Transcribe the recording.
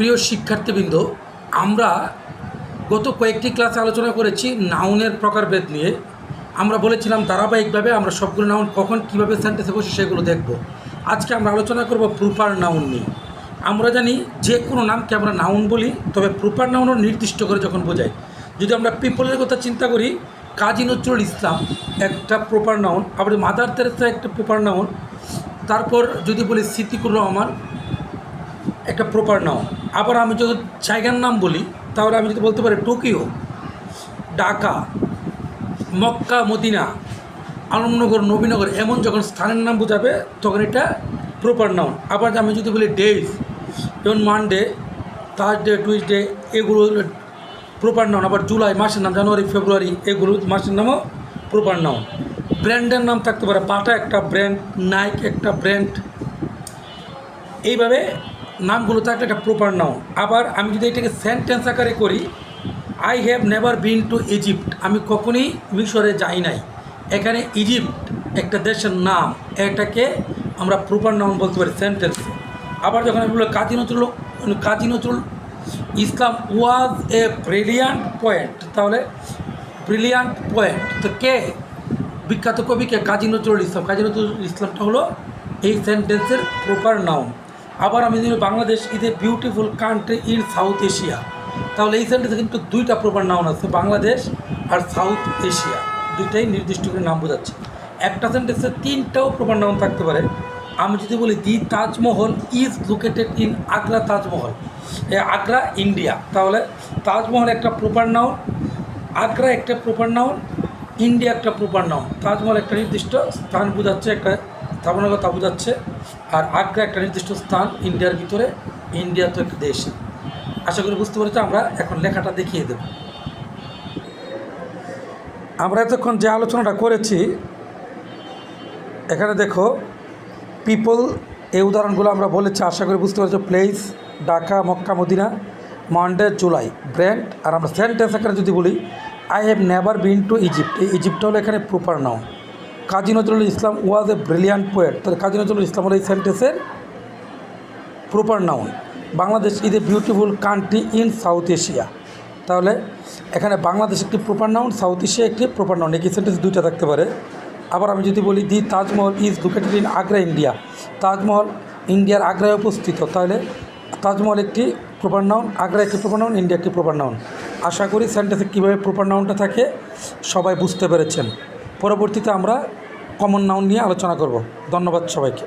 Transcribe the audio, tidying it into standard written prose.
প্রিয় শিক্ষার্থীবৃন্দ, আমরা গত কয়েকটি ক্লাসে আলোচনা করেছি নাউনের প্রকারভেদ নিয়ে। আমরা বলেছিলাম ধারাবাহিকভাবে আমরা সবগুলো নাউন কখন কীভাবে সেন্টেন্সে বসে সেগুলো দেখব। আজকে আমরা আলোচনা করব প্রপার নাউন নিয়ে। আমরা জানি যে কোনো নামকে আমরা নাউন বলি, তবে প্রপার নাউনও নির্দিষ্ট করে যখন বোঝাই। যদি আমরা পিপলের কথা চিন্তা করি, কাজী নজরুল ইসলাম একটা প্রপার নাউন, আবার মাদার তেরেসা একটা প্রপার নাউন। তারপর যদি বলি সিদ্দিকুর রহমান একটা প্রপার নাউন। আবার আমি যদি জায়গার নাম বলি, তাহলে আমি যদি বলতে পারি Tokyo, Dhaka, Mecca, Medina, Alamnagar, Nabinagar, এমন যখন স্থানের নাম বোঝাবে তখন এটা প্রপার নাউন। আবার আমি যদি বলি ডেজ, যেমন মানডে, থার্সডে, টুইসডে, এগুলো প্রপার নাউন। আবার জুলাই মাসের নাম, জানুয়ারি, ফেব্রুয়ারি, এগুলো মাসের নামও প্রপার নাউন। ব্র্যান্ডের নাম থাকতে পারে, বাটা একটা ব্র্যান্ড, নাইক একটা ব্র্যান্ড, এইভাবে নামগুলো থাকলে একটা প্রপার নাউন। আবার আমি যদি এটাকে সেন্টেন্স আকারে করি, I have never been to Egypt, আমি কখনই মিশরে যাই নাই। এখানে ইজিপ্ট একটা দেশের নাম, এটাকে আমরা প্রপার নাউন বলতে পারি সেন্টেন্সে। আবার যখন আমি বলি কাজী Nazrul Islam was a brilliant point, তাহলে ব্রিলিয়ান্ট পয়েন্ট তো কে? বিখ্যাত কবিকে কাজী নজরুল ইসলাম। কাজী নজরুল ইসলামটা হলো এই সেন্টেন্সের প্রপার নাউন। আবার আমি যদি Bangladesh is a beautiful country in South Asia, তাহলে এই সেন্টেন্সে কিন্তু দুইটা প্রপার নাউন আছে, বাংলাদেশ আর সাউথ এশিয়া, দুইটাই নির্দিষ্ট করে নাম বোঝাচ্ছে। একটা সেন্টেন্সে তিনটাও প্রপার নাউন থাকতে পারে। আমি যদি বলি the Taj Mahal is located in Agra, Taj Mahal Agra India, তাহলে তাজমহল একটা প্রপার নাউন, আগ্রা একটা প্রপার নাউন, ইন্ডিয়া একটা প্রপার নাউন। তাজমহল একটা নির্দিষ্ট স্থান বোঝাচ্ছে, একটা স্থাপনার কথা বোঝাচ্ছে, আর আগ্রা একটা নির্দিষ্ট স্থান ইন্ডিয়ার ভিতরে, ইন্ডিয়া তো একটা দেশ। আশা করি বুঝতে পেরেছি। আমরা এখন লেখাটা দেখিয়ে দেব। আমরা এতক্ষণ যে আলোচনাটা করেছি, এখানে দেখো পিপল, এই উদাহরণগুলো আমরা বলেছি, আশা করি বুঝতে পেরেছি। Place, Dhaka, Mecca, Medina, Monday, July, brand. আর আমরা সেন্টেন্স এখানে যদি বলি I have never been to Egypt, এই ইজিপ্ট হলো এখানে proper noun. Kazi Nazrul Islam was a brilliant poet, তাহলে কাজী নজরুল ইসলাম হলো এই সেন্টেন্সের proper noun. Bangladesh is a beautiful country in South Asia, তাহলে এখানে বাংলাদেশ একটি প্রপার নাউন, সাউথ এশিয়া একটি প্রপার নাউন। একই সেন্টেন্স দুইটা থাকতে পারে। আবার আমি যদি বলি the Taj Mahal is located in Agra India, Taj Mahal ইন্ডিয়ার আগ্রায় অবস্থিত, তাহলে তাজমহল একটি প্রপার নাউন, আগ্রা একটি প্রপার নাউন, ইন্ডিয়া একটি প্রপার নাউন। আশা করি সেন্টেন্সে কীভাবে প্রপার নাউনটা থাকে সবাই বুঝতে পেরেছেন। পরবর্তীতে আমরা কমন নাউন নিয়ে আলোচনা করব। ধন্যবাদ সবাইকে।